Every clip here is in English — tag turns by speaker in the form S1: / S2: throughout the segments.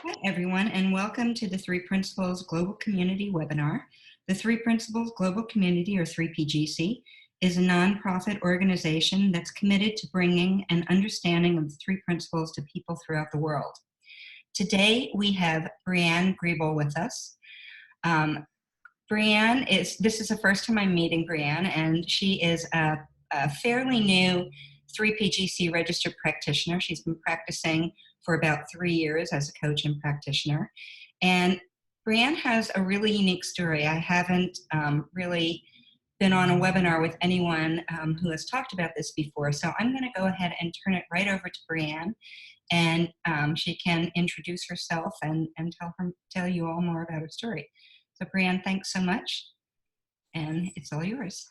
S1: Hi, everyone, and welcome to the Three Principles Global Community webinar. The Three Principles Global Community, or 3PGC, is a nonprofit organization that's committed to bringing an understanding of the three principles to people throughout the world. Today, we have Brianne Grebil with us. This is the first time I'm meeting Brianne, and she is a fairly new 3PGC registered practitioner. She's been practicing for about 3 years as a coach and practitioner. And Brianne has a really unique story. I haven't really been on a webinar with anyone who has talked about this before. So I'm going to go ahead and turn it right over to Brianne, and she can introduce herself and tell you all more about her story. So Brianne, thanks so much, and it's all yours.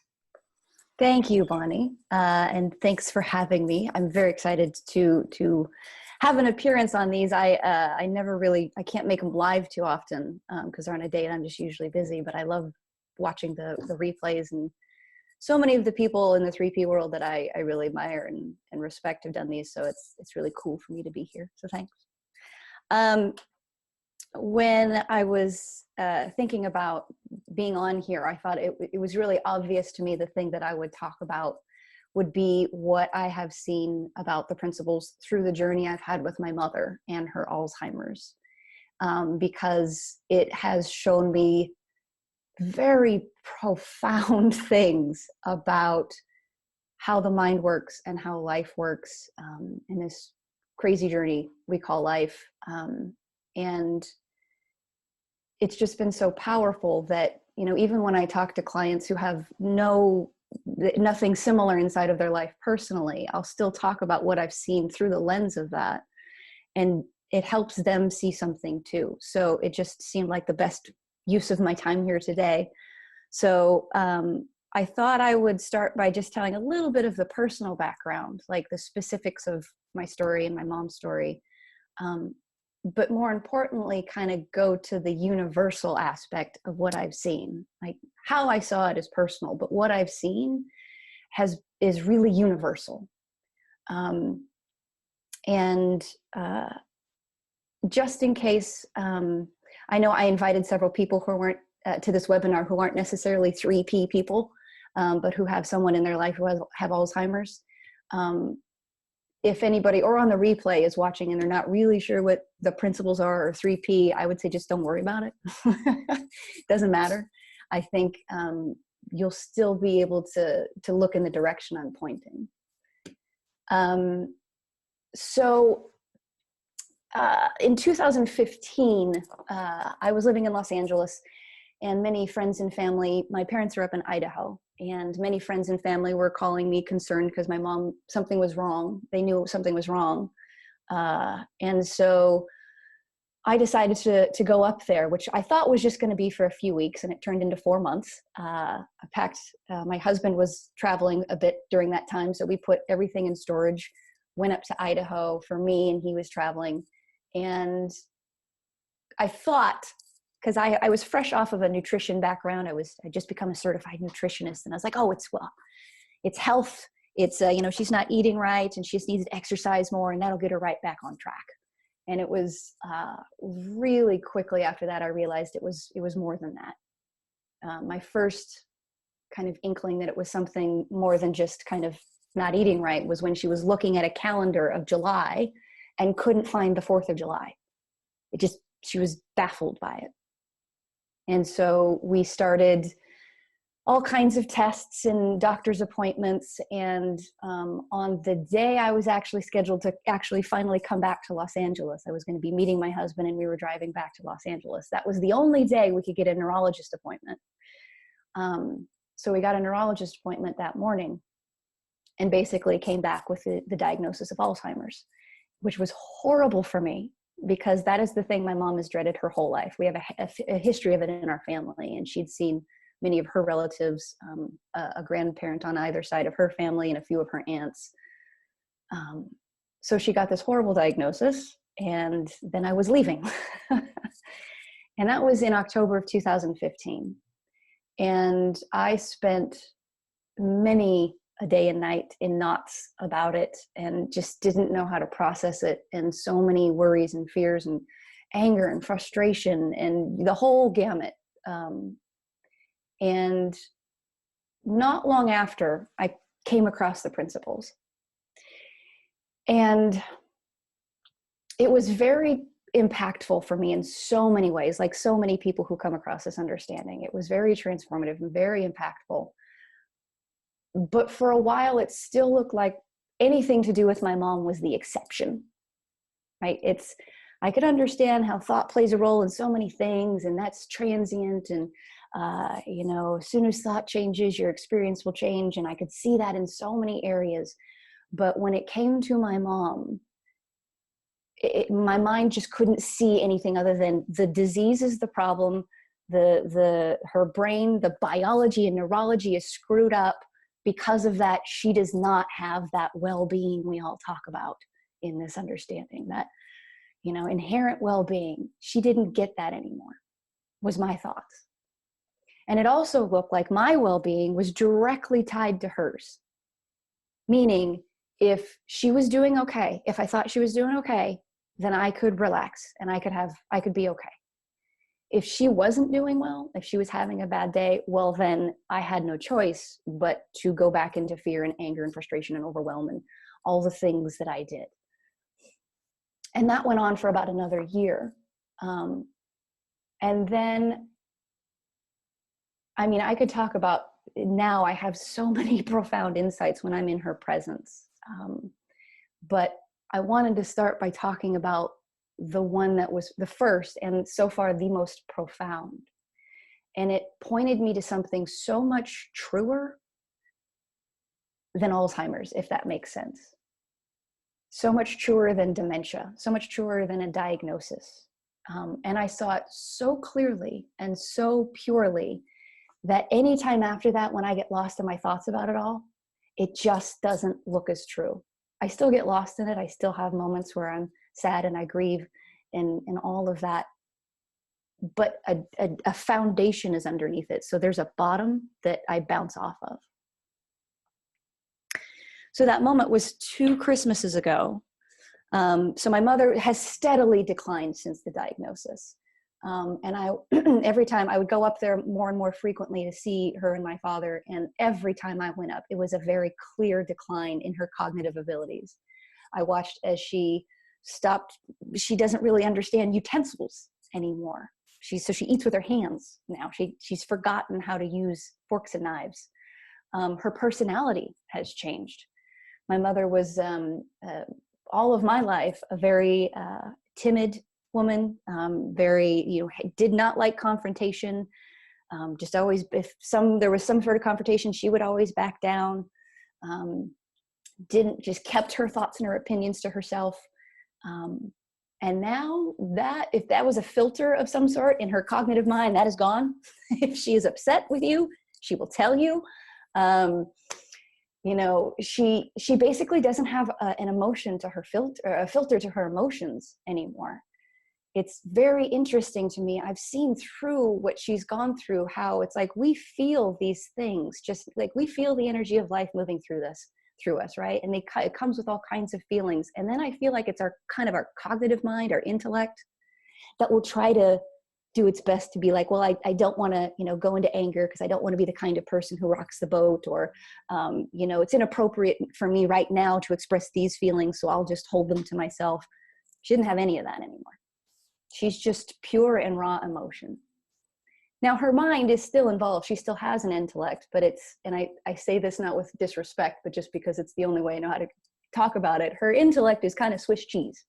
S2: Thank you, Bonnie, and thanks for having me. I'm very excited to have an appearance on these. I can't make them live too often because they're on a date. I'm just usually busy, but I love watching the replays, and so many of the people in the 3P world that I really admire and respect have done these. So it's really cool for me to be here. So thanks. When I was thinking about being on here, I thought it was really obvious to me the thing that I would talk about would be what I have seen about the principles through the journey I've had with my mother and her Alzheimer's, because it has shown me very profound things about how the mind works and how life works in this crazy journey we call life. And it's just been so powerful that, even when I talk to clients who have nothing similar inside of their life personally, I'll still talk about what I've seen through the lens of that. And it helps them see something too. So it just seemed like the best use of my time here today. So I thought I would start by just telling a little bit of the personal background, like the specifics of my story and my mom's story. But more importantly, kind of go to the universal aspect of what I've seen. Like how I saw it is personal, but what I've seen is really universal. Just in case, I know I invited several people who weren't to this webinar who aren't necessarily 3P people, but who have someone in their life who have Alzheimer's. If anybody or on the replay is watching and they're not really sure what the principles are or 3P, I would say just don't worry about it. Doesn't matter. I think you'll still be able to look in the direction I'm pointing. In 2015, I was living in Los Angeles, and many friends and family, my parents are up in Idaho, and many friends and family were calling me concerned because my mom, something was wrong. They knew something was wrong. And so I decided to go up there, which I thought was just going to be for a few weeks, and it turned into 4 months. I packed, my husband was traveling a bit during that time, so we put everything in storage, went up to Idaho for me, and he was traveling. And I thought, because I was fresh off of a nutrition background, I just become a certified nutritionist, and I was like, oh, it's health. It's she's not eating right, and she just needs to exercise more, and that'll get her right back on track. And it was really quickly after that I realized it was more than that. My first kind of inkling that it was something more than just kind of not eating right was when she was looking at a calendar of July and couldn't find the 4th of July. She was baffled by it. And so we started all kinds of tests and doctor's appointments. And on the day I was actually scheduled to finally come back to Los Angeles, I was going to be meeting my husband, and we were driving back to Los Angeles. That was the only day we could get a neurologist appointment. So we got a neurologist appointment that morning, and basically came back with the diagnosis of Alzheimer's, which was horrible for me, because that is the thing my mom has dreaded her whole life. We have a history of it in our family, and she'd seen many of her relatives, a grandparent on either side of her family, and a few of her aunts. So she got this horrible diagnosis, and then I was leaving. And that was in October of 2015. And I spent many a day and night in knots about it, and just didn't know how to process it, and so many worries and fears and anger and frustration and the whole gamut. And not long after, I came across the principles. And it was very impactful for me in so many ways, like so many people who come across this understanding. It was very transformative and very impactful. But for a while, it still looked like anything to do with my mom was the exception, right? I could understand how thought plays a role in so many things, and that's transient. And, as soon as thought changes, your experience will change. And I could see that in so many areas. But when it came to my mom, my mind just couldn't see anything other than the disease is the problem. Her brain, the biology and neurology is screwed up. Because of that, she does not have that well-being we all talk about in this understanding, that, inherent well-being. She didn't get that anymore, was my thoughts. And it also looked like my well-being was directly tied to hers. Meaning, if she was doing okay, if I thought she was doing okay, then I could relax and I could be okay. If she wasn't doing well, if she was having a bad day, well, then I had no choice but to go back into fear and anger and frustration and overwhelm and all the things that I did. And that went on for about another year. And then, I could talk about, now I have so many profound insights when I'm in her presence. But I wanted to start by talking about the one that was the first and so far the most profound. And it pointed me to something so much truer than Alzheimer's, if that makes sense. So much truer than dementia, so much truer than a diagnosis. And I saw it so clearly and so purely that anytime after that, when I get lost in my thoughts about it all, it just doesn't look as true. I still get lost in it. I still have moments where I'm sad and I grieve and all of that. But a foundation is underneath it. So there's a bottom that I bounce off of. So that moment was 2 Christmases ago. So my mother has steadily declined since the diagnosis. And every time I would go up there more and more frequently to see her and my father. And every time I went up, it was a very clear decline in her cognitive abilities. I watched as she stopped. She doesn't really understand utensils anymore. So she eats with her hands now. She's forgotten how to use forks and knives. Her personality has changed. My mother was all of my life a very timid woman, did not like confrontation. Just always, if there was some sort of confrontation, she would always back down. Just kept her thoughts and her opinions to herself. And now if that was a filter of some sort in her cognitive mind, that is gone. If she is upset with you, she will tell you. She basically doesn't have an emotion to her a filter to her emotions anymore. It's very interesting to me. I've seen through what she's gone through, how it's like we feel these things, just like we feel the energy of life moving through us, right? And it comes with all kinds of feelings. And then I feel like it's our cognitive mind, our intellect, that will try to do its best to be like, well, I don't want to, go into anger because I don't want to be the kind of person who rocks the boat, or, it's inappropriate for me right now to express these feelings, so I'll just hold them to myself. She didn't have any of that anymore. She's just pure and raw emotion. Now, her mind is still involved. She still has an intellect, but and I say this not with disrespect, but just because it's the only way I know how to talk about it. Her intellect is kind of Swiss cheese.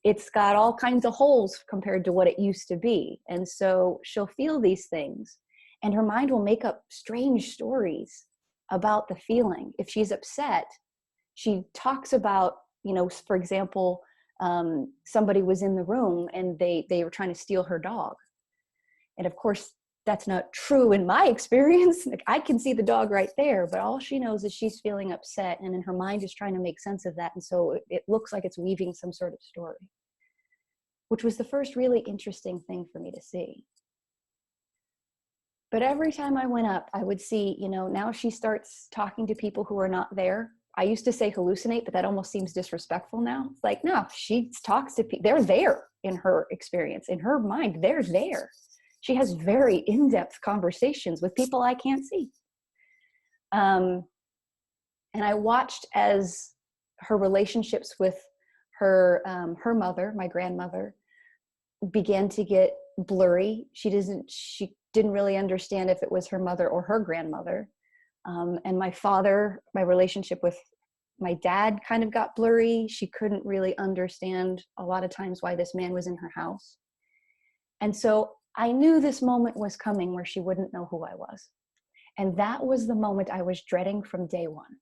S2: It's got all kinds of holes compared to what it used to be. And so she'll feel these things, and her mind will make up strange stories about the feeling. If she's upset, she talks about, for example, somebody was in the room and they were trying to steal her dog. And of course, that's not true in my experience. Like, I can see the dog right there, but all she knows is she's feeling upset, and then her mind is trying to make sense of that. And so it looks like it's weaving some sort of story, which was the first really interesting thing for me to see. But every time I went up, I would see, now she starts talking to people who are not there. I used to say hallucinate, but that almost seems disrespectful now. It's like, no, she talks to people. They're there. in her experience. In her mind, they're there. She has very in-depth conversations with people I can't see. And I watched as her relationships with her mother, my grandmother, began to get blurry. She didn't really understand if it was her mother or her grandmother. And my father, my relationship with my dad kind of got blurry. She couldn't really understand a lot of times why this man was in her house. And so I knew this moment was coming where she wouldn't know who I was. And that was the moment I was dreading from day one.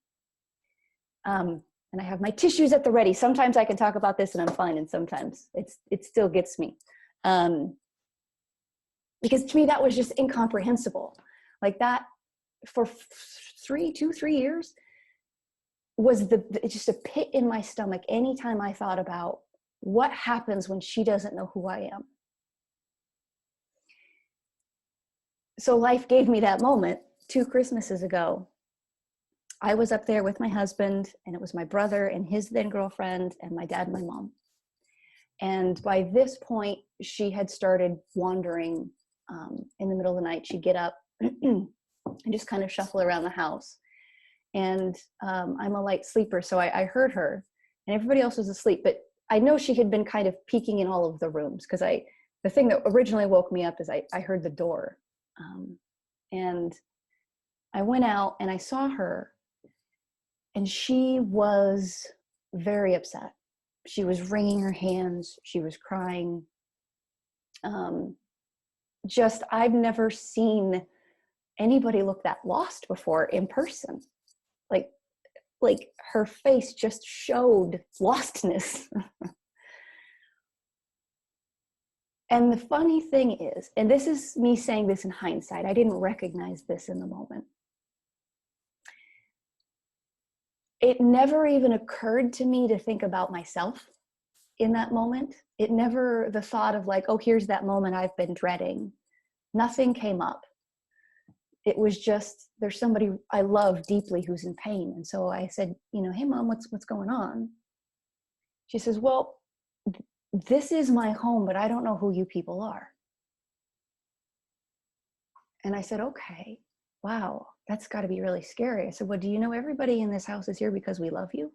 S2: And I have my tissues at the ready. Sometimes I can talk about this and I'm fine, and sometimes it still gets me. Because to me, that was just incomprehensible. Like that for 3 years was just a pit in my stomach anytime I thought about what happens when she doesn't know who I am. So life gave me that moment 2 Christmases ago. I was up there with my husband, and it was my brother and his then girlfriend and my dad and my mom. And by this point, she had started wandering in the middle of the night. She'd get up and just kind of shuffle around the house. And I'm a light sleeper, so I heard her, and everybody else was asleep. But I know she had been kind of peeking in all of the rooms, because the thing that originally woke me up is I heard the door. And I went out and I saw her, and she was very upset. She was wringing her hands. She was crying. I've never seen anybody look that lost before in person. Like her face just showed lostness. And the funny thing is, and this is me saying this in hindsight, I didn't recognize this in the moment. It never even occurred to me to think about myself in that moment. The thought of like, oh, here's that moment I've been dreading. Nothing came up. It was just, there's somebody I love deeply who's in pain. And so I said, hey Mom, what's going on? She says, well, this is my home, but I don't know who you people are. And I said, okay, wow, that's got to be really scary. I said, well, do you know everybody in this house is here because we love you?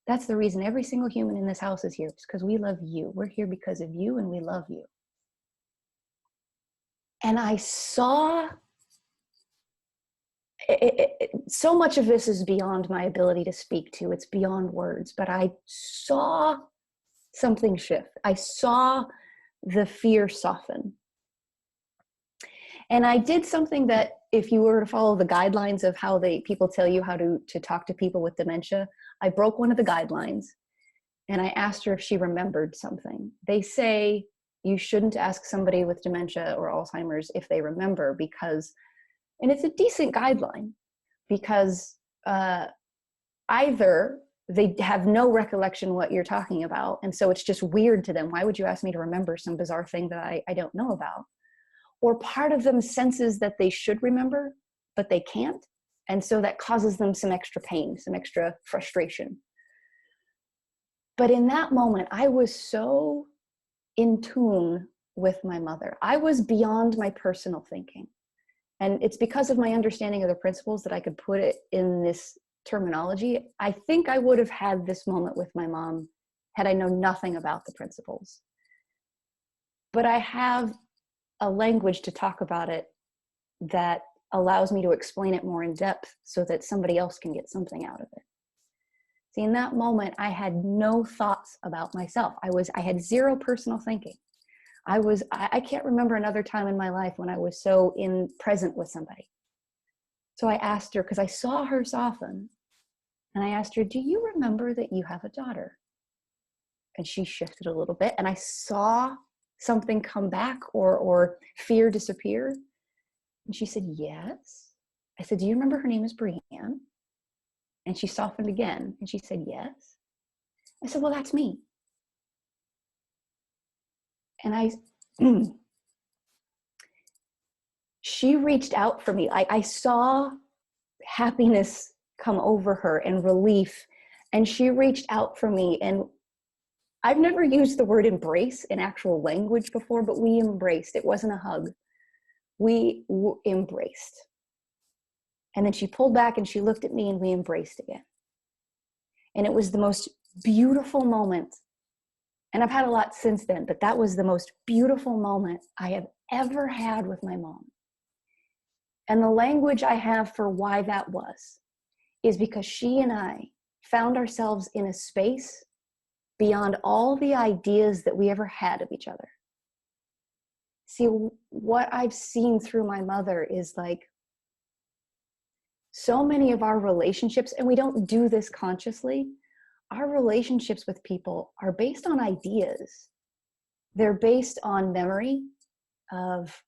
S2: That's the reason every single human in this house is here. It's because we love you. We're here because of you, and we love you. And I saw so much of this is beyond my ability to speak to. It's beyond words, but I saw something shift. I saw the fear soften. And I did something that, if you were to follow the guidelines of how people tell you how to talk to people with dementia, I broke one of the guidelines, and I asked her if she remembered something. They say you shouldn't ask somebody with dementia or Alzheimer's if they remember, and it's a decent guideline, because either they have no recollection what you're talking about, and so it's just weird to them. Why would you ask me to remember some bizarre thing that I don't know about? Or part of them senses that they should remember, but they can't. And so that causes them some extra pain, some extra frustration. But in that moment, I was so in tune with my mother. I was beyond my personal thinking. And it's because of my understanding of the principles that I could put it in this terminology. I think I would have had this moment with my mom had I known nothing about the principles. But I have a language to talk about it that allows me to explain it more in depth so that somebody else can get something out of it. See, in that moment, I had no thoughts about myself. I had zero personal thinking. I can't remember another time in my life when I was so present with somebody. So I asked her, because I saw her soften, and I asked her, do you remember that you have a daughter? And she shifted a little bit, and I saw something come back or fear disappear. And she said, yes. I said, do you remember her name is Brianne? And she softened again, and she said, yes. I said, well, that's me. And she reached out for me. I saw happiness come over her and relief, and she reached out for me. And I've never used the word embrace in actual language before, but we embraced. It wasn't a hug. We embraced. And then she pulled back and she looked at me and we embraced again. And it was the most beautiful moment. And I've had a lot since then, but that was the most beautiful moment I have ever had with my mom. And the language I have for why that was is because she and I found ourselves in a space beyond all the ideas that we ever had of each other. See, what I've seen through my mother is like so many of our relationships, and we don't do this consciously, our relationships with people are based on ideas. They're based on memory of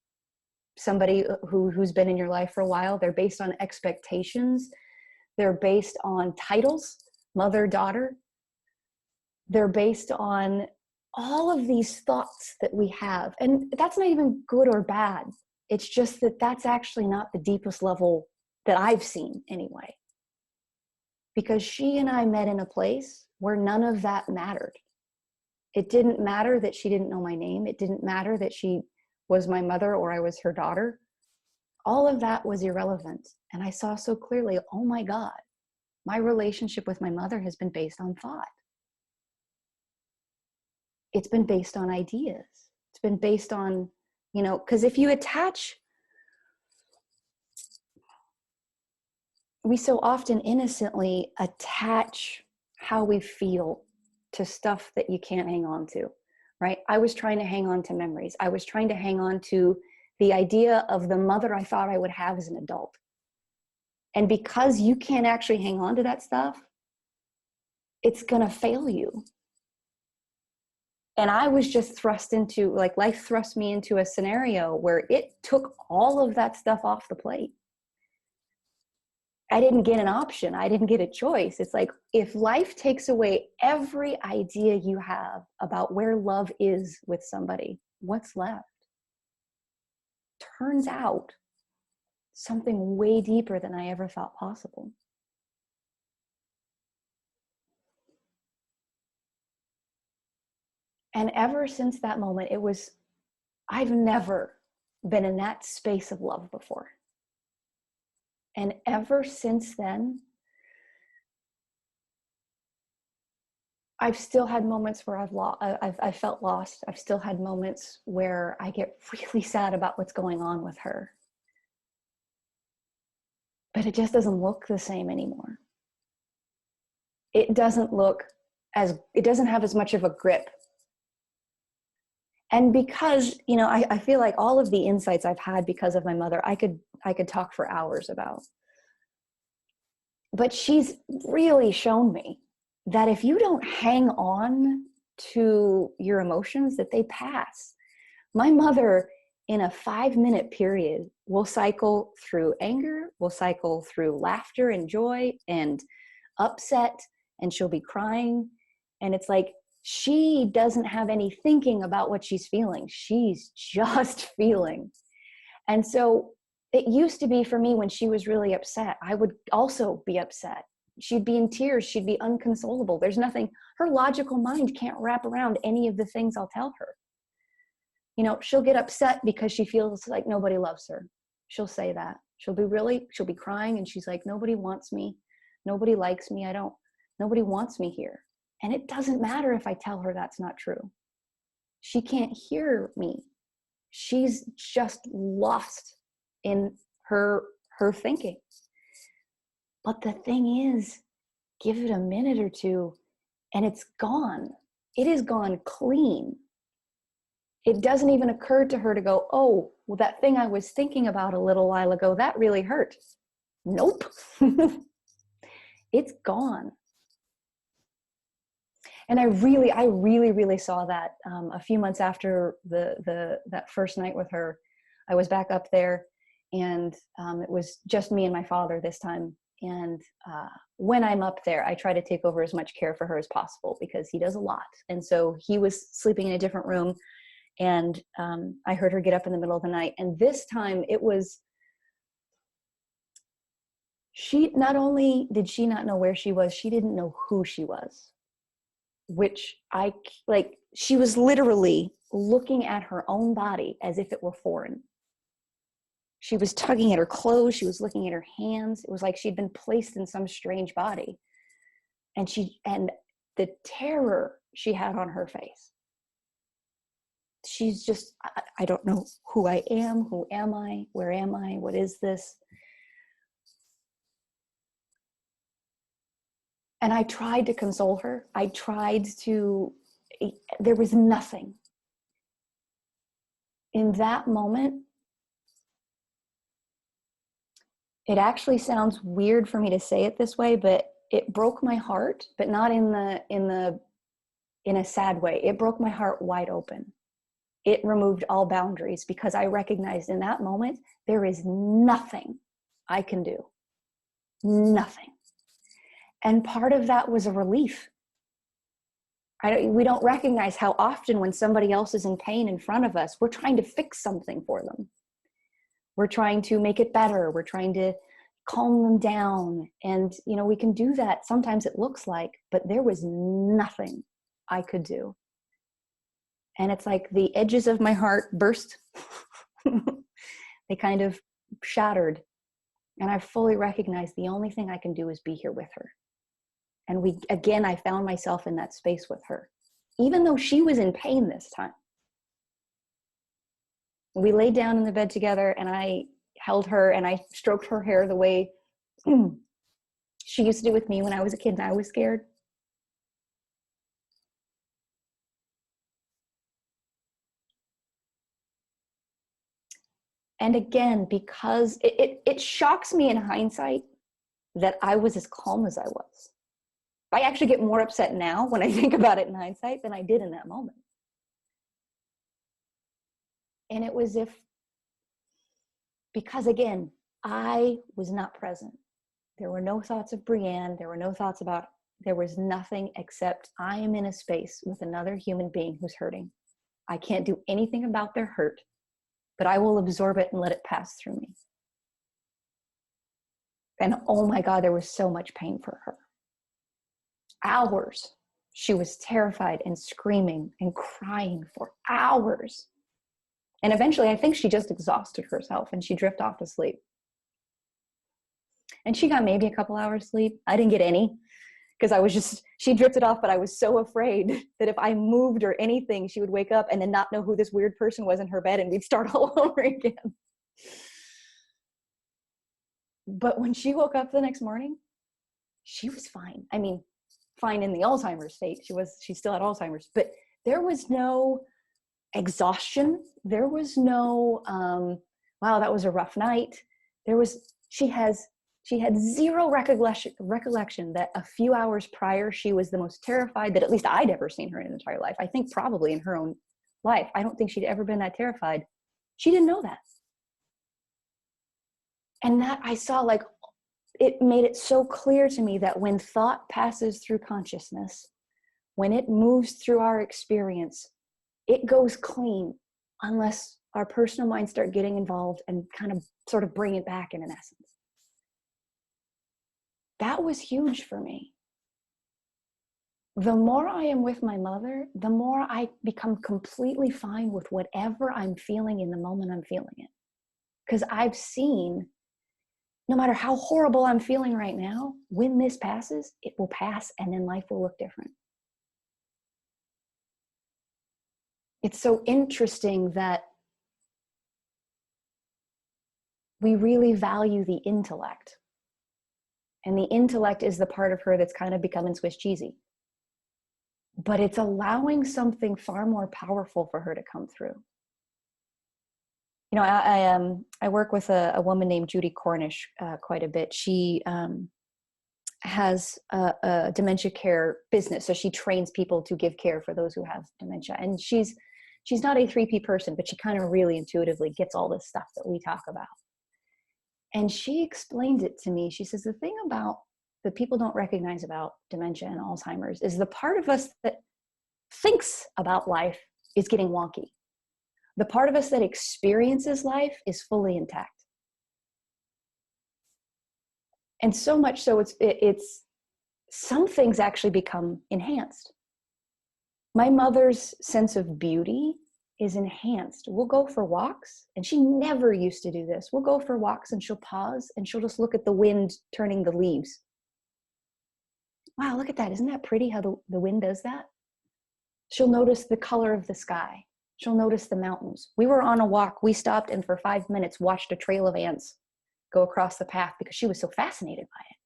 S2: somebody who's been in your life for a while. They're based on expectations. They're based on titles, mother, daughter. They're based on all of these thoughts that we have. And that's not even good or bad. It's just that that's actually not the deepest level that I've seen anyway. Because she and I met in a place where none of that mattered. It didn't matter that she didn't know my name. It didn't matter that she was my mother or I was her daughter. All of that was irrelevant. And I saw so clearly, oh my God, my relationship with my mother has been based on thought. It's been based on ideas. It's been based on, because if you attach, we so often innocently attach how we feel to stuff that you can't hang on to, right? I was trying to hang on to memories. I was trying to hang on to the idea of the mother I thought I would have as an adult. And because you can't actually hang on to that stuff, it's going to fail you. And I was just thrust into, like, life thrust me into a scenario where it took all of that stuff off the plate. I didn't get an option. I didn't get a choice. It's like, if life takes away every idea you have about where love is with somebody, what's left? Turns out something way deeper than I ever thought possible. And ever since that moment, I've never been in that space of love before. And ever since then, I've still had moments where I've felt lost. I've still had moments where I get really sad about what's going on with her. But it just doesn't look the same anymore. It doesn't have as much of a grip. And because, I feel like all of the insights I've had because of my mother, I could talk for hours about. But she's really shown me that if you don't hang on to your emotions, that they pass. My mother, in a 5-minute period, will cycle through anger, will cycle through laughter and joy and upset, and she'll be crying. And it's like, she doesn't have any thinking about what she's feeling. She's just feeling. And so it used to be for me, when she was really upset, I would also be upset. She'd be in tears. She'd be unconsolable. There's nothing, her logical mind can't wrap around any of the things I'll tell her. She'll get upset because she feels like nobody loves her. She'll say that. She'll be crying, and she's like, nobody wants me. Nobody likes me. Nobody wants me here. And it doesn't matter if I tell her that's not true. She can't hear me. She's just lost in her thinking. But the thing is, give it a minute or two and it's gone. It is gone clean. It doesn't even occur to her to go, oh, well, that thing I was thinking about a little while ago, that really hurt. Nope. It's gone. And I really saw that a few months after that first night with her. I was back up there, and it was just me and my father this time. And when I'm up there, I try to take over as much care for her as possible because he does a lot. And so he was sleeping in a different room, and I heard her get up in the middle of the night. And this time not only did she not know where she was, she didn't know who she was. which she was literally looking at her own body as if it were foreign. She was tugging at her clothes. She was looking at her hands. It was like she'd been placed in some strange body. And the terror she had on her face. She's just, I don't know who I am. Who am I? Where am I? What is this? And I tried to console her. There was nothing. In that moment, it actually sounds weird for me to say it this way, but it broke my heart, but not in a sad way. It broke my heart wide open. It removed all boundaries because I recognized in that moment, there is nothing I can do. Nothing. And part of that was a relief. We don't recognize how often when somebody else is in pain in front of us, we're trying to fix something for them. We're trying to make it better. We're trying to calm them down. And, we can do that. Sometimes it looks like, but there was nothing I could do. And it's like the edges of my heart burst. They kind of shattered. And I fully recognized the only thing I can do is be here with her. And I found myself in that space with her, even though she was in pain this time. We laid down in the bed together and I held her and I stroked her hair the way she used to do with me when I was a kid and I was scared. And again, because it shocks me in hindsight that I was as calm as I was. I actually get more upset now when I think about it in hindsight than I did in that moment. And it was because again, I was not present. There were no thoughts of Brianne. There was nothing except I am in a space with another human being who's hurting. I can't do anything about their hurt, but I will absorb it and let it pass through me. And oh my God, there was so much pain for her. Hours. She was terrified and screaming and crying for hours. And eventually, I think she just exhausted herself and she drifted off to sleep. And she got maybe a couple hours sleep. I didn't get any because she drifted off, but I was so afraid that if I moved or anything, she would wake up and then not know who this weird person was in her bed and we'd start all over again. But when she woke up the next morning, she was fine. I mean, fine in the Alzheimer's state. She still had Alzheimer's, but there was no exhaustion. There was no, wow, that was a rough night. She had zero recollection that a few hours prior, she was the most terrified that at least I'd ever seen her in her entire life. I think probably in her own life. I don't think she'd ever been that terrified. She didn't know that. And that I saw, it made it so clear to me that when thought passes through consciousness, when it moves through our experience, it goes clean unless our personal minds start getting involved and kind of sort of bring it back in an essence. That was huge for me. The more I am with my mother, the more I become completely fine with whatever I'm feeling in the moment I'm feeling it. Because I've seen, no matter how horrible I'm feeling right now, when this passes, it will pass and then life will look different. It's so interesting that we really value the intellect. And the intellect is the part of her that's kind of becoming Swiss cheesy. But it's allowing something far more powerful for her to come through. I work with a woman named Judy Cornish quite a bit. She has a dementia care business. So she trains people to give care for those who have dementia. And she's not a 3P person, but she kind of really intuitively gets all this stuff that we talk about. And she explained it to me. She says, the thing about that people don't recognize about dementia and Alzheimer's is the part of us that thinks about life is getting wonky. The part of us that experiences life is fully intact. And so much so it's some things actually become enhanced. My mother's sense of beauty is enhanced. We'll go for walks, and she never used to do this. We'll go for walks and she'll pause and she'll just look at the wind turning the leaves. Wow, look at that. Isn't that pretty how the wind does that? She'll notice the color of the sky. She'll notice the mountains. We were on a walk. We stopped and for 5 minutes watched a trail of ants go across the path because she was so fascinated by it.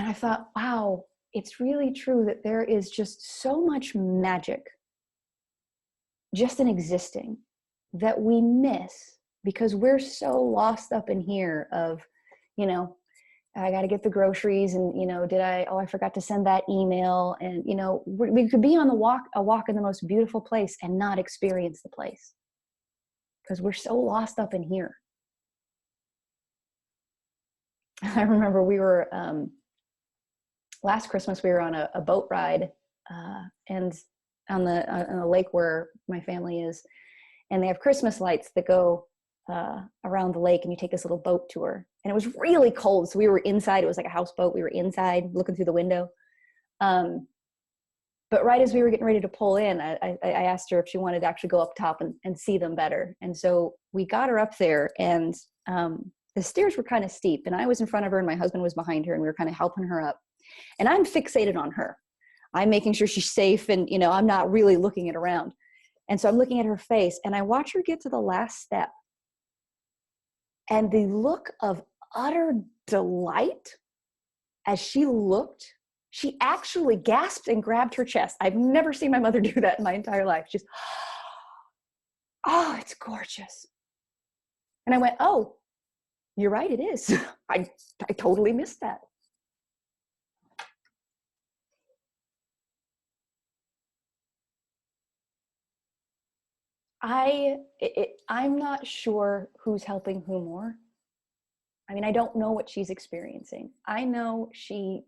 S2: And I thought, wow, it's really true that there is just so much magic just in existing that we miss because we're so lost up in here of, you know, I got to get the groceries and, you know, I forgot to send that email. And, you know, we could be on a walk in the most beautiful place and not experience the place because we're so lost up in here. I remember we were, last Christmas, we were on a boat ride and on the lake where my family is, and they have Christmas lights that go around the lake, and you take this little boat tour. And it was really cold, so we were inside. It was like a houseboat. We were inside looking through the window. But right as we were getting ready to pull in, I asked her if she wanted to actually go up top and see them better. And so we got her up there, and the stairs were kind of steep, and I was in front of her and my husband was behind her, and we were kind of helping her up. And I'm fixated on her. I'm making sure she's safe, and, you know, I'm not really looking at around. And so I'm looking at her face, and I watch her get to the last step. And the look of utter delight as she looked, she actually gasped and grabbed her chest. I've never seen my mother do that in my entire life. Just, oh, it's gorgeous. And I went, oh, you're right, it is. I totally missed that. I'm not sure who's helping who more. I mean, I don't know what she's experiencing. I know she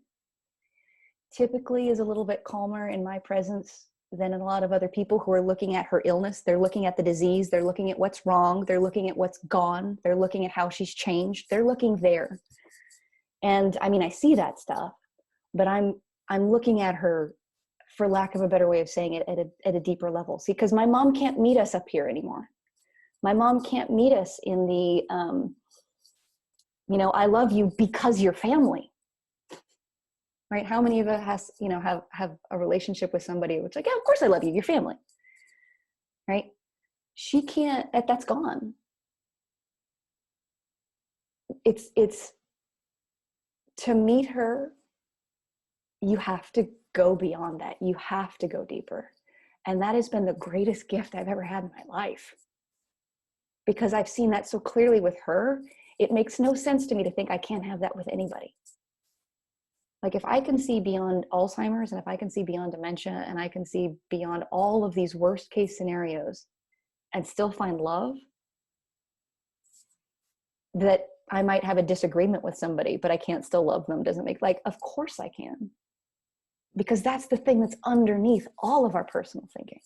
S2: typically is a little bit calmer in my presence than in a lot of other people who are looking at her illness. They're looking at the disease. They're looking at what's wrong. They're looking at what's gone. They're looking at how she's changed. They're looking there. And I mean, I see that stuff, but I'm looking at her, for lack of a better way of saying it, at a deeper level. See, because my mom can't meet us up here anymore. My mom can't meet us in the, you know, I love you because you're family, right? How many of us have a relationship with somebody which, like, yeah, of course I love you, you're family, right? She can't, that's gone. It's to meet her, you have to go beyond that. You have to go deeper. And that has been the greatest gift I've ever had in my life. Because I've seen that so clearly with her, it makes no sense to me to think I can't have that with anybody. Like, if I can see beyond Alzheimer's, and if I can see beyond dementia, and I can see beyond all of these worst case scenarios and still find love, that I might have a disagreement with somebody, but I can't still love them, doesn't make, like, of course I can. Because that's the thing that's underneath all of our personal thinking.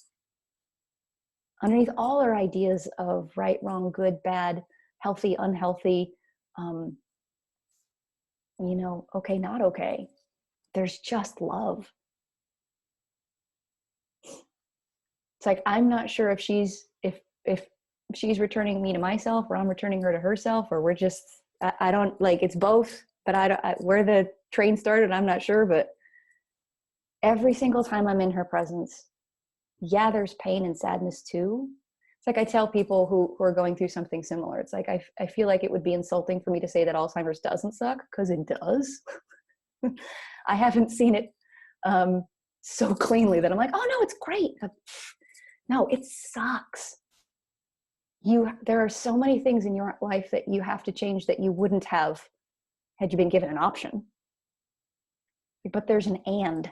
S2: Underneath all our ideas of right, wrong, good, bad, healthy, unhealthy, you know, okay, not okay. There's just love. It's like, I'm not sure if she's returning me to myself, or I'm returning her to herself, or we're just, I don't, like, it's both, but where the train started, I'm not sure. But every single time I'm in her presence, yeah, there's pain and sadness too. It's like I tell people who are going through something similar, it's like, I feel like it would be insulting for me to say that Alzheimer's doesn't suck, because it does. I haven't seen it so cleanly that I'm like, oh no, it's great. No, it sucks. There are so many things in your life that you have to change that you wouldn't have had you been given an option. But there's an and.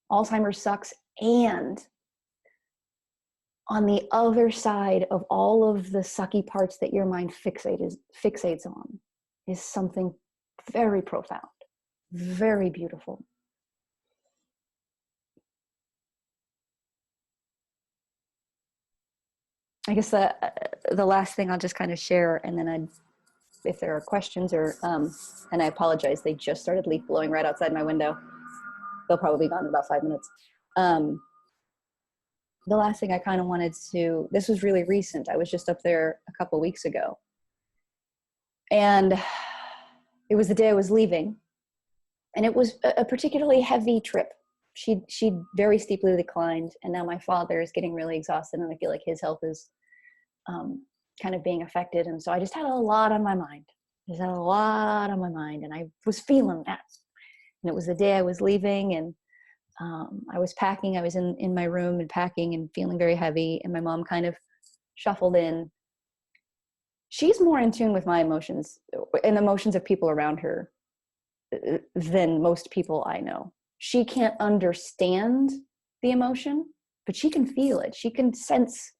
S2: Alzheimer's sucks, and on the other side of all of the sucky parts that your mind fixates on is something very profound, very beautiful. I guess the last thing I'll just kind of share, and then if there are questions, or and I apologize, they just started leaf blowing right outside my window. They'll probably be gone in about 5 minutes. Um, the last thing I kind of wanted to, this was really recent. I was just up there a couple weeks ago. And it was the day I was leaving. And it was a particularly heavy trip. She very steeply declined. And now my father is getting really exhausted. And I feel like his health is kind of being affected. And so I just had a lot on my mind. And I was feeling that. And it was the day I was leaving, and I was packing. I was in my room and packing and feeling very heavy. And my mom kind of shuffled in. She's more in tune with my emotions and the emotions of people around her than most people I know. She can't understand the emotion, but she can feel it. She can sense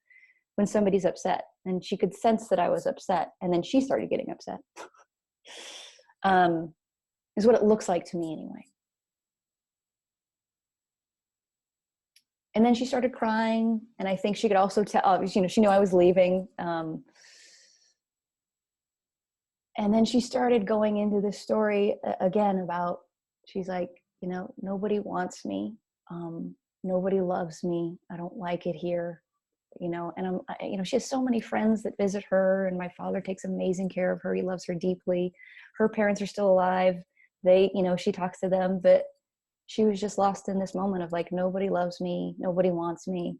S2: when somebody's upset, and she could sense that I was upset. And then she started getting upset. Is what it looks like to me anyway. And then she started crying, and I think she could also tell, she knew I was leaving. And then she started going into this story again about, she's like, nobody wants me. Nobody loves me. I don't like it here. And she has so many friends that visit her, and my father takes amazing care of her. He loves her deeply. Her parents are still alive. She talks to them, but she was just lost in this moment of like, nobody loves me. Nobody wants me.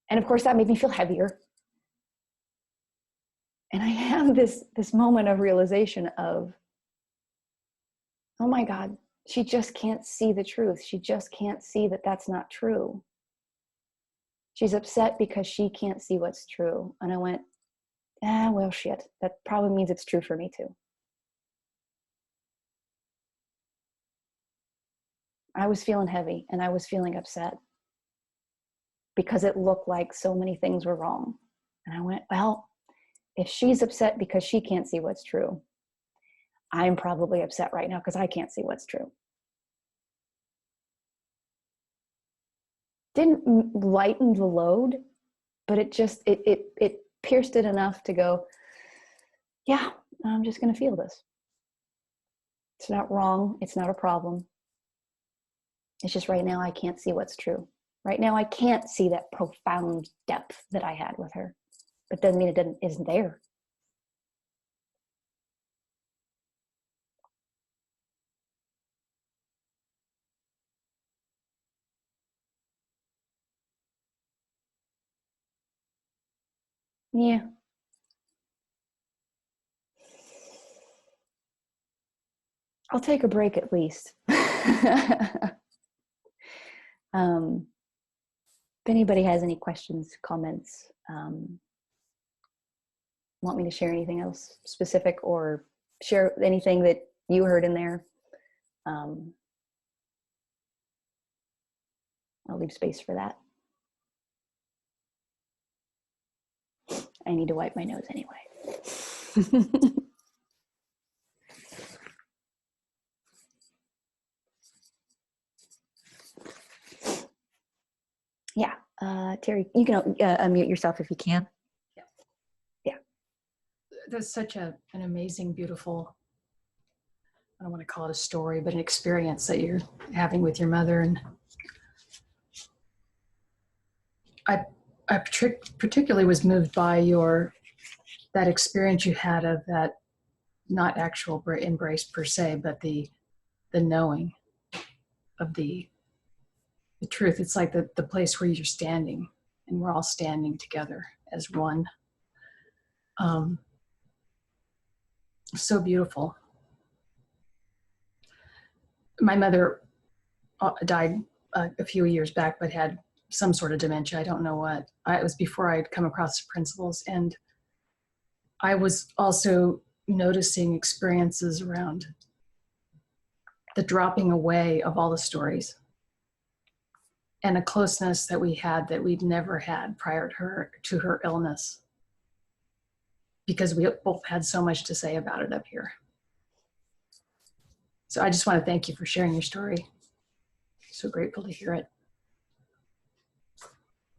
S2: And of course that made me feel heavier. And I have this moment of realization of, oh my God, she just can't see the truth. She just can't see that that's not true. She's upset because she can't see what's true. And I went, well, shit, that probably means it's true for me too. I was feeling heavy and I was feeling upset because it looked like so many things were wrong. And I went, well, if she's upset because she can't see what's true, I'm probably upset right now because I can't see what's true. Didn't lighten the load, but it pierced it enough to go, yeah, I'm just going to feel this. It's not wrong. It's not a problem. It's just right now I can't see what's true. Right now I can't see that profound depth that I had with her. But doesn't mean it isn't there. Yeah. I'll take a break at least. If anybody has any questions, comments, want me to share anything else specific or share anything that you heard in there, I'll leave space for that. I need to wipe my nose anyway. Yeah, Terry, you can unmute yourself if you can. Yeah.
S3: That's such an amazing, beautiful, I don't want to call it a story, but an experience that you're having with your mother. And I particularly was moved by that experience you had of that, not actual embrace per se, but the knowing of the truth. It's like the place where you're standing, and we're all standing together as one. So beautiful. My mother died a few years back, but had some sort of dementia. I don't know what. It was before I'd come across the principles. And I was also noticing experiences around the dropping away of all the stories and a closeness that we had that we'd never had prior to her illness, because we both had so much to say about it up here. So I just want to thank you for sharing your story. So grateful to hear it.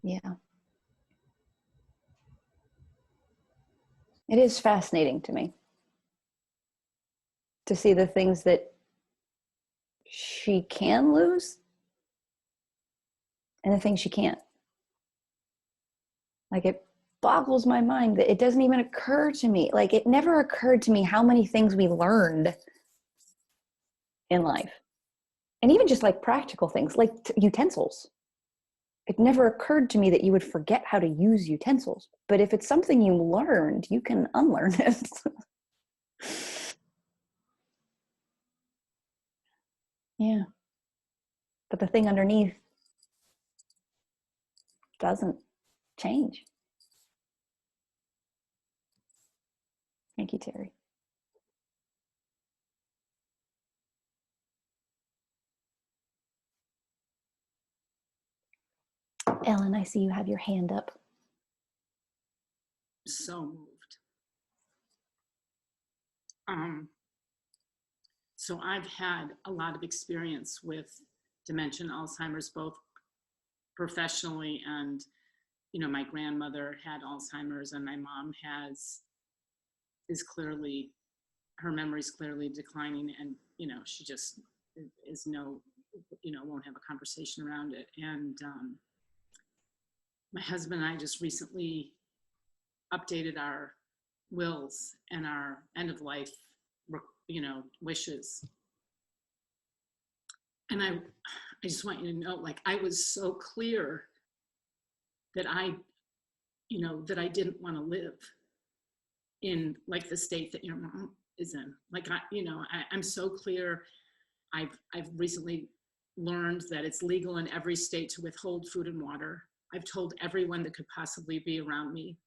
S2: Yeah. It is fascinating to me to see the things that she can lose and the things she can't. Like, it boggles my mind that it doesn't even occur to me. Like, it never occurred to me how many things we learned in life. And even just like practical things, like utensils. It never occurred to me that you would forget how to use utensils. But if it's something you learned, you can unlearn it. Yeah. But the thing underneath doesn't change. Thank you, Terry. Ellen, I see you have your hand up.
S4: So moved. So I've had a lot of experience with dementia and Alzheimer's, both professionally and, you know, my grandmother had Alzheimer's and my mom is clearly, her memory's clearly declining, and, you know, she just is won't have a conversation around it. And my husband and I just recently updated our wills and our end of life, wishes. And I just want you to know, like, I was so clear that I didn't want to live in like the state that your mom is in. Like, I'm so clear. I've recently learned that it's legal in every state to withhold food and water. I've told everyone that could possibly be around me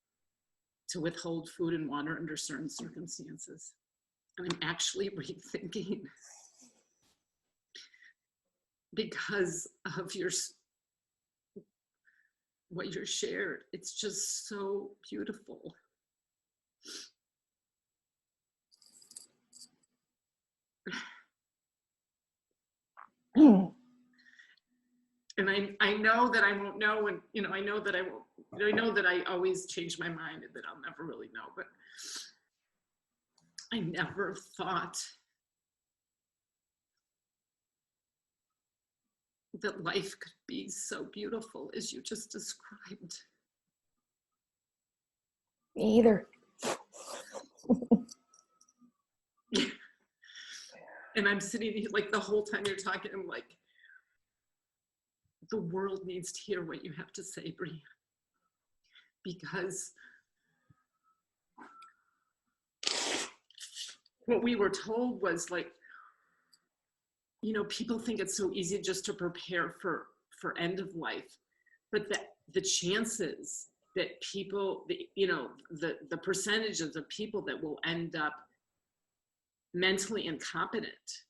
S4: to withhold food and water under certain circumstances. And I'm actually rethinking, because of what you're shared. It's just so beautiful. And I know that I won't know, and I know that I won't. I know that I always change my mind and that I'll never really know. But I never thought that life could be so beautiful as you just described.
S2: Me either.
S4: And I'm sitting here, like, the whole time you're talking, I'm like, the world needs to hear what you have to say, Brianne. Because what we were told was, like, people think it's so easy just to prepare for end of life, but the chances that people, the percentages of people that will end up mentally incompetent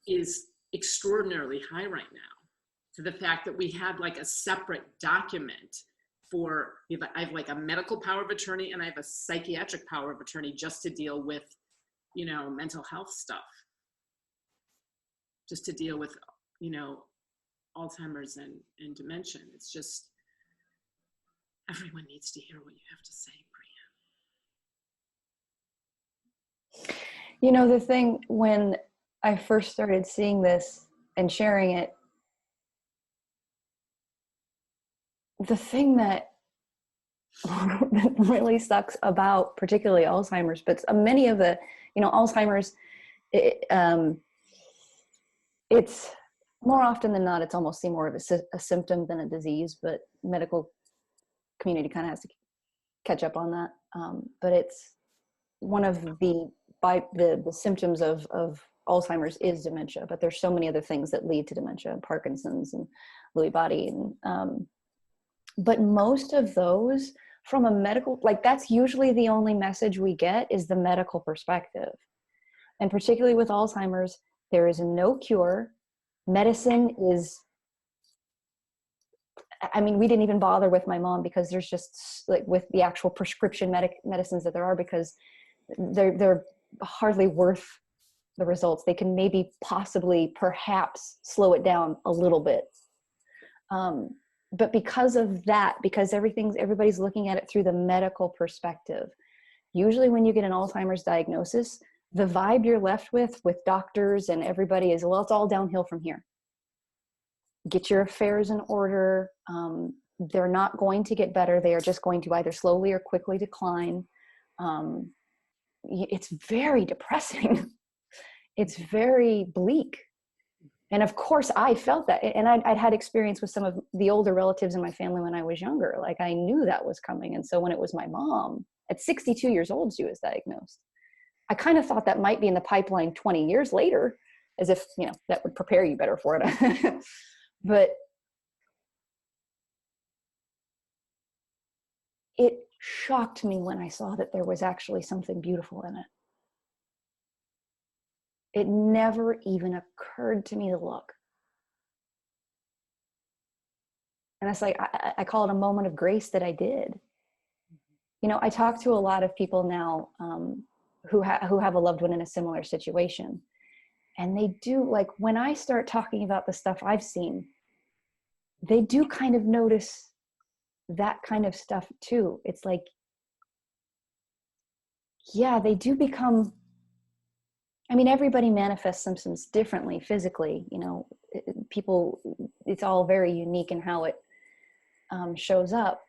S4: is extraordinarily high right now. To the fact that we had like a separate document for, I have like a medical power of attorney and I have a psychiatric power of attorney just to deal with, mental health stuff. Just to deal with, Alzheimer's and dementia. It's just, everyone needs to hear what you have to say, Brianne.
S2: The thing, when I first started seeing this and sharing it, the thing that really sucks about particularly Alzheimer's, but many of the, Alzheimer's, it's more often than not, it's almost seem more of a symptom than a disease, but medical community kind of has to catch up on that. But it's one of the symptoms of Alzheimer's is dementia, but there's so many other things that lead to dementia, Parkinson's and Lewy body. And, but most of those from a medical, like, that's usually the only message we get is the medical perspective. And particularly with Alzheimer's, there is no cure. Medicine is, we didn't even bother with my mom because there's just, like, with the actual prescription medicines that there are, because they're hardly worth the results. They can maybe possibly perhaps slow it down a little bit. But because of that, because everybody's looking at it through the medical perspective, usually when you get an Alzheimer's diagnosis, the vibe you're left with doctors and everybody is, well, it's all downhill from here. get your affairs in order. They're not going to get better. They are just going to either slowly or quickly decline. It's very depressing. It's very bleak. And of course I felt that. And I'd had experience with some of the older relatives in my family when I was younger. Like, I knew that was coming. And so when it was my mom, at 62 years old, she was diagnosed. I kind of thought that might be in the pipeline 20 years later, as if, that would prepare you better for it. But it shocked me when I saw that there was actually something beautiful in it. It never even occurred to me to look. And it's like, I call it a moment of grace that I did. I talk to a lot of people now who have a loved one in a similar situation. And they do, like, when I start talking about the stuff I've seen, they do kind of notice that kind of stuff too. It's like, yeah, they do become, everybody manifests symptoms differently physically. People, it's all very unique in how it shows up.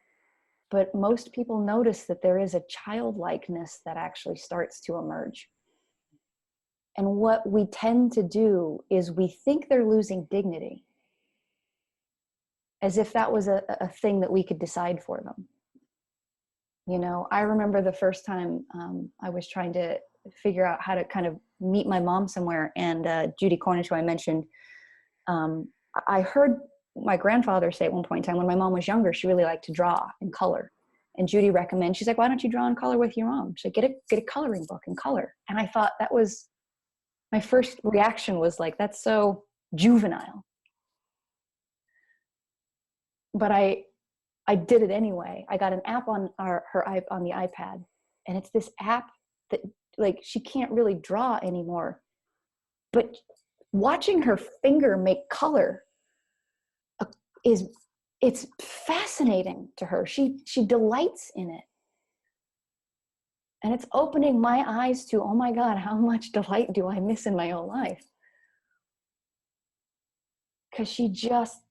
S2: But most people notice that there is a childlikeness that actually starts to emerge. And what we tend to do is we think they're losing dignity, as if that was a thing that we could decide for them. I remember the first time I was trying to figure out how to kind of meet my mom somewhere. And Judy Cornish, who I mentioned, I heard my grandfather say at one point in time, when my mom was younger, she really liked to draw and color. And Judy recommended, she's like, why don't you draw and color with your mom? She's like, get a coloring book and color. And I thought, that was, my first reaction was like, that's so juvenile. But I did it anyway. I got an app on on the iPad, and it's this app that, like, she can't really draw anymore, but watching her finger make color it's fascinating to her. She delights in it. And it's opening my eyes to, oh my God, how much delight do I miss in my own life? Because she just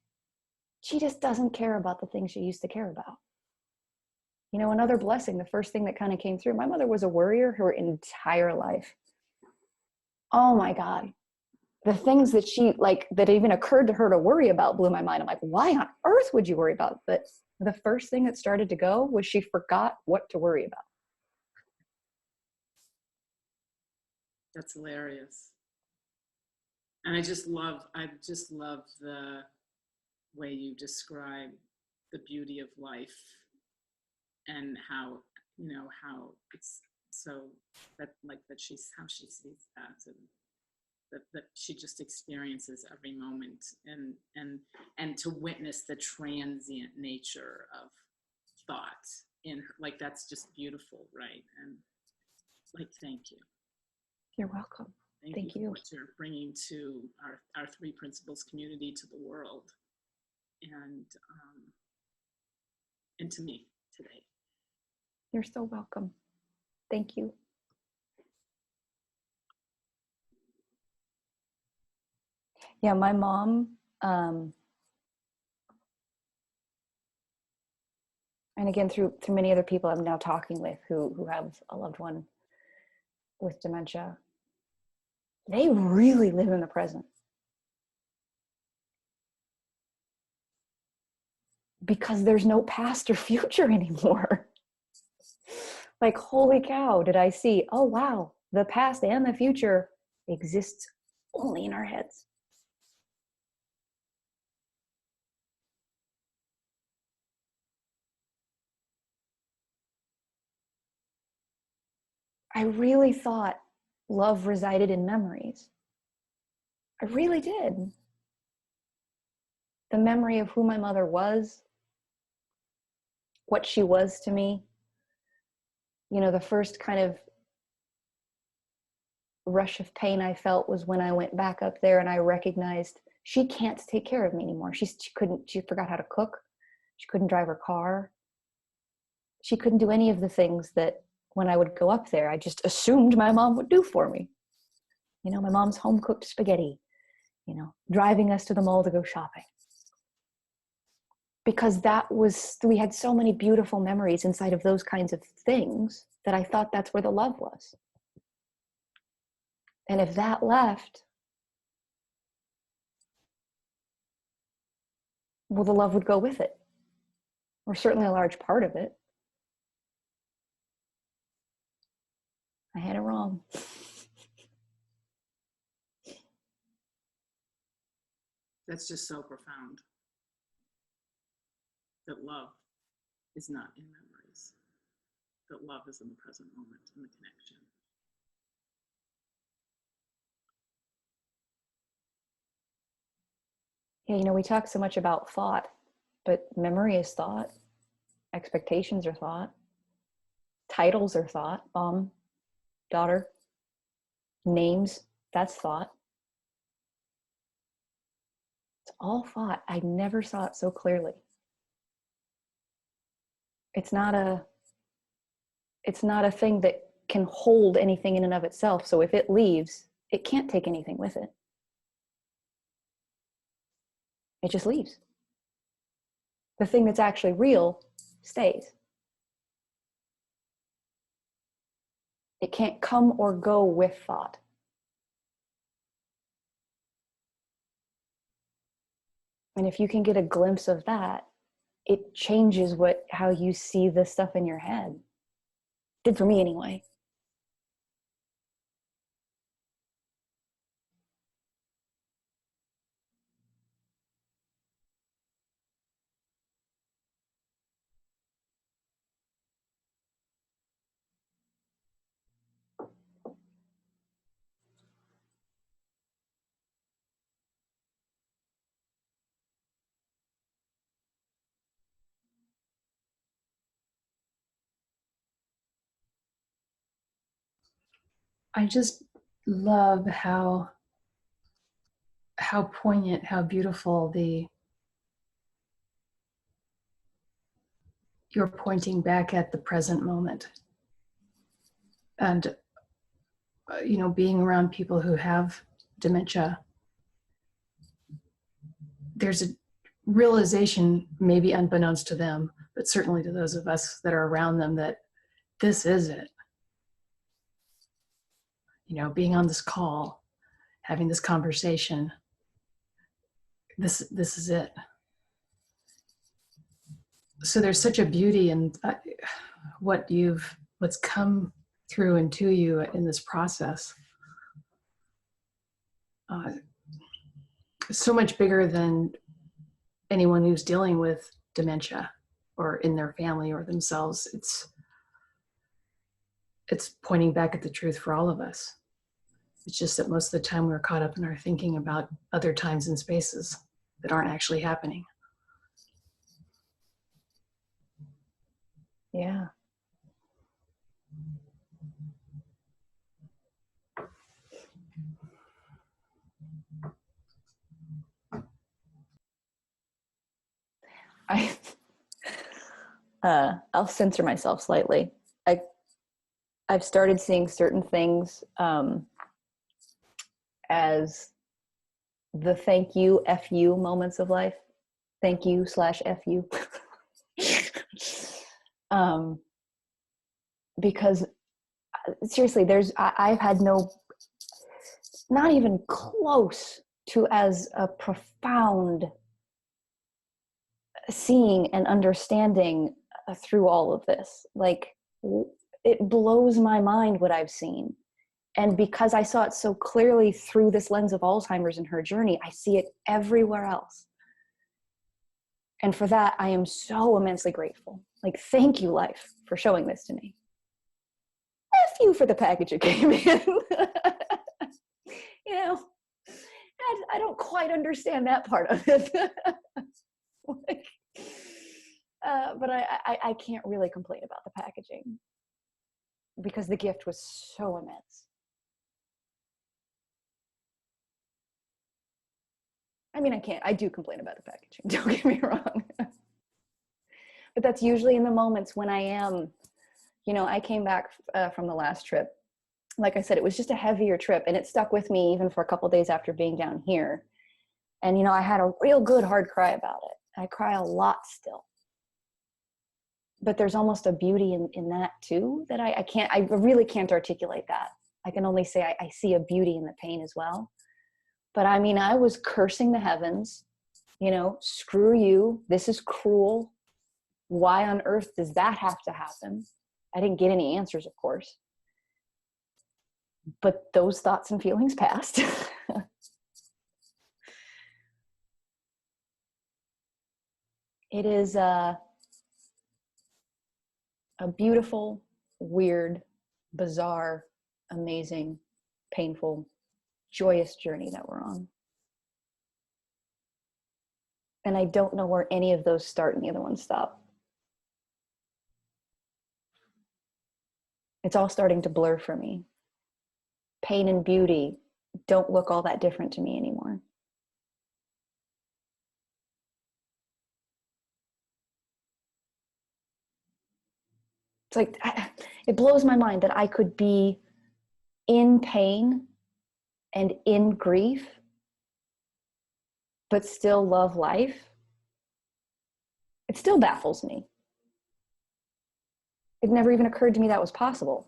S2: doesn't care about the things she used to care about. Another blessing, the first thing that kind of came through, my mother was a worrier her entire life. Oh my God. The things that that even occurred to her to worry about blew my mind. I'm like, why on earth would you worry about? But the first thing that started to go was she forgot what to worry about.
S4: That's hilarious. And I just love the way you describe the beauty of life and how it's so that she's how she sees that, and that she just experiences every moment, and to witness the transient nature of thought in her, like, that's just beautiful, right? And like, thank you.
S2: You're welcome. Thank you.
S4: For what you're bringing to our Three Principles community, to the world, and to me today.
S2: You're so welcome. Thank you. Yeah, my mom, and again, through many other people I'm now talking with who have a loved one with dementia, they really live in the present. Because there's no past or future anymore. Like, holy cow, did I see, oh wow, the past and the future exists only in our heads. I really thought love resided in memories. I really did. The memory of who my mother was, what she was to me. The first kind of rush of pain I felt was when I went back up there and I recognized she can't take care of me anymore. She forgot how to cook. She couldn't drive her car. She couldn't do any of the things that when I would go up there, I just assumed my mom would do for me. My mom's home cooked spaghetti, driving us to the mall to go shopping. because we had so many beautiful memories inside of those kinds of things that I thought that's where the love was. And if that left, well, the love would go with it, or certainly a large part of it. I had it wrong.
S4: That's just so profound. That love is not in memories. That love is in the present moment, in the connection.
S2: Yeah, we talk so much about thought, but memory is thought. Expectations are thought. Titles are thought. Mom, daughter, names, that's thought. It's all thought. I never saw it so clearly. It's not a thing that can hold anything in and of itself. So if it leaves, it can't take anything with it. It just leaves. The thing that's actually real stays. It can't come or go with thought. And if you can get a glimpse of that, it changes how you see the stuff in your head. Did for me anyway.
S3: I just love how poignant, how beautiful you're pointing back at the present moment. And, being around people who have dementia, there's a realization, maybe unbeknownst to them, but certainly to those of us that are around them, that this is it. Being on this call, having this conversation, this is it. So there's such a beauty in what's come through and to you in this process. So much bigger than anyone who's dealing with dementia or in their family or themselves. It's pointing back at the truth for all of us. It's just that most of the time we're caught up in our thinking about other times and spaces that aren't actually happening.
S2: Yeah. I'll censor myself slightly. I've started seeing certain things as the thank you, F you moments of life. Thank you / F you. Because seriously, I've had not even close to as a profound seeing and understanding through all of this. Like, it blows my mind what I've seen. And because I saw it so clearly through this lens of Alzheimer's and her journey, I see it everywhere else. And for that, I am so immensely grateful. Like, thank you, life, for showing this to me. F you for the package it came in. I don't quite understand that part of it. But I can't really complain about the packaging because the gift was so immense. I mean, I do complain about the packaging, don't get me wrong. But that's usually in the moments when I am, I came back from the last trip. Like I said, it was just a heavier trip, and it stuck with me even for a couple of days after being down here. And, I had a real good hard cry about it. I cry a lot still. But there's almost a beauty in that too, that I really can't articulate that. I can only say I see a beauty in the pain as well. But I mean, I was cursing the heavens, you know, screw you, this is cruel. Why on earth does that have to happen? I didn't get any answers, of course. But those thoughts and feelings passed. It is a beautiful, weird, bizarre, amazing, painful, joyous journey that we're on. And I don't know where any of those start and the other ones stop. It's all starting to blur for me. Pain and beauty don't look all that different to me anymore. It's like, it blows my mind that I could be in pain and in grief, but still love life. It still baffles me. It never even occurred to me that was possible.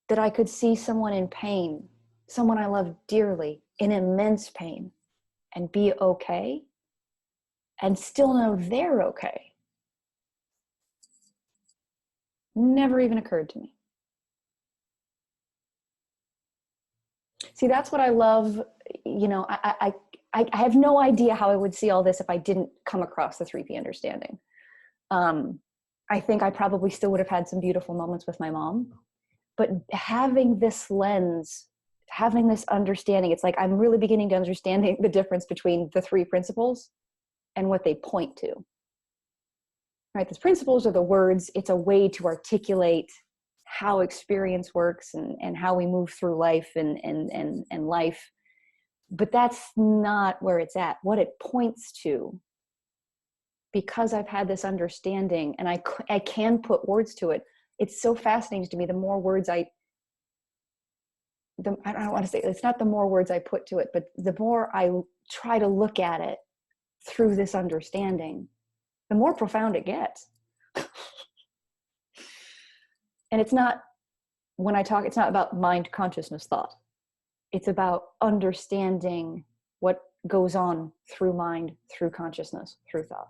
S2: That I could see someone in pain, someone I love dearly, in immense pain, and be okay, and still know they're okay. Never even occurred to me. See, that's what I love. You know, I have no idea how I would see all this if I didn't come across the 3P understanding. I think I probably still would have had some beautiful moments with my mom, but having this lens, having this understanding, it's like I'm really beginning to understand the difference between the 3 principles and what they point to. Right? The principles are the words. It's a way to articulate how experience works and how we move through life and life. But that's not where it's at. What it points to, because I've had this understanding and I can put words to it, it's so fascinating to me. The more words I don't want to say, it's not the more words I put to it, but the more I try to look at it through this understanding, the more profound it gets. And it's not, when I talk, it's not about mind, consciousness, thought. It's about understanding what goes on through mind, through consciousness, through thought.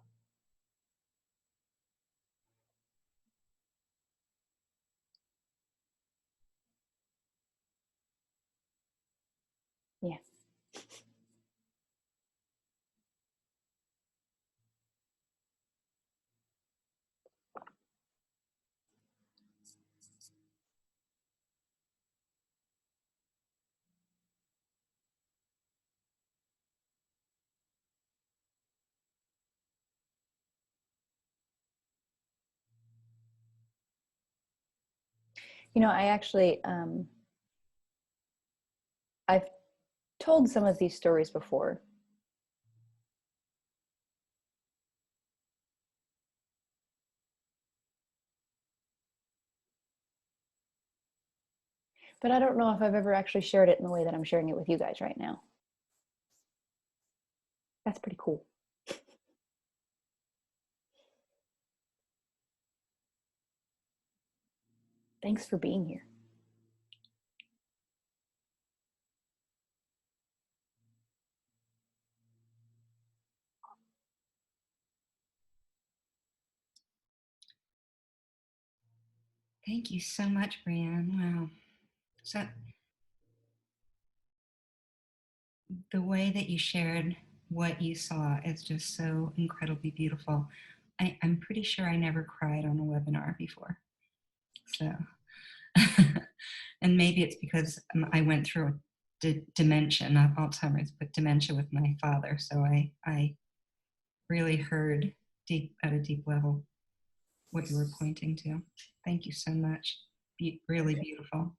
S2: Yeah. You know, I actually, I've told some of these stories before. But I don't know if I've ever actually shared it in the way that I'm sharing it with you guys right now. That's pretty cool. Thanks for being here.
S1: Thank you so much, Brianne. Wow. So the way that you shared what you saw is just so incredibly beautiful. I'm pretty sure I never cried on a webinar before. So, and maybe it's because I went through dementia, not Alzheimer's, but dementia with my father. So I really heard at a deep level what you were pointing to. Thank you so much. Really beautiful.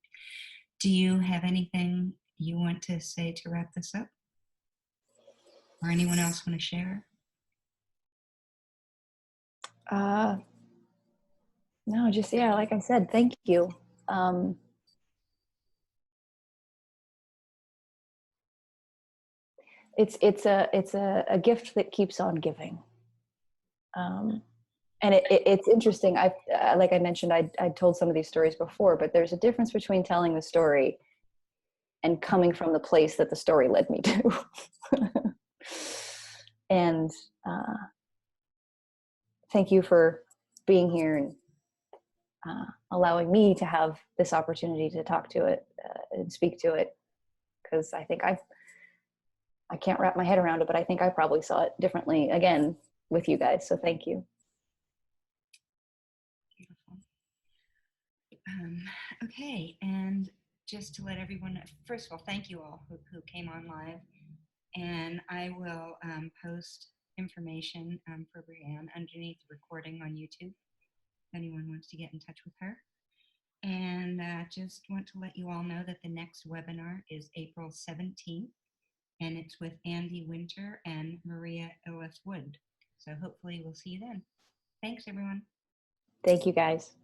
S1: Do you have anything you want to say to wrap this up? Or anyone else want to share?
S2: No, just, yeah, like I said, thank you. it's a gift that keeps on giving. And it's interesting. I like I mentioned, I told some of these stories before, but there's a difference between telling the story and coming from the place that the story led me to. And thank you for being here and allowing me to have this opportunity to talk to it and speak to it, because I think I can't wrap my head around it, but I think I probably saw it differently again with you guys. So thank you.
S1: Beautiful. Okay, and just to let everyone know, first of all, thank you all who came on live, and I will post information for Brianne underneath the recording on YouTube if anyone wants to get in touch with her. And just want to let you all know that the next webinar is April 17th, and it's with Andy Winter and Maria Illis Wood. So hopefully we'll see you then. Thanks, everyone.
S2: Thank you, guys.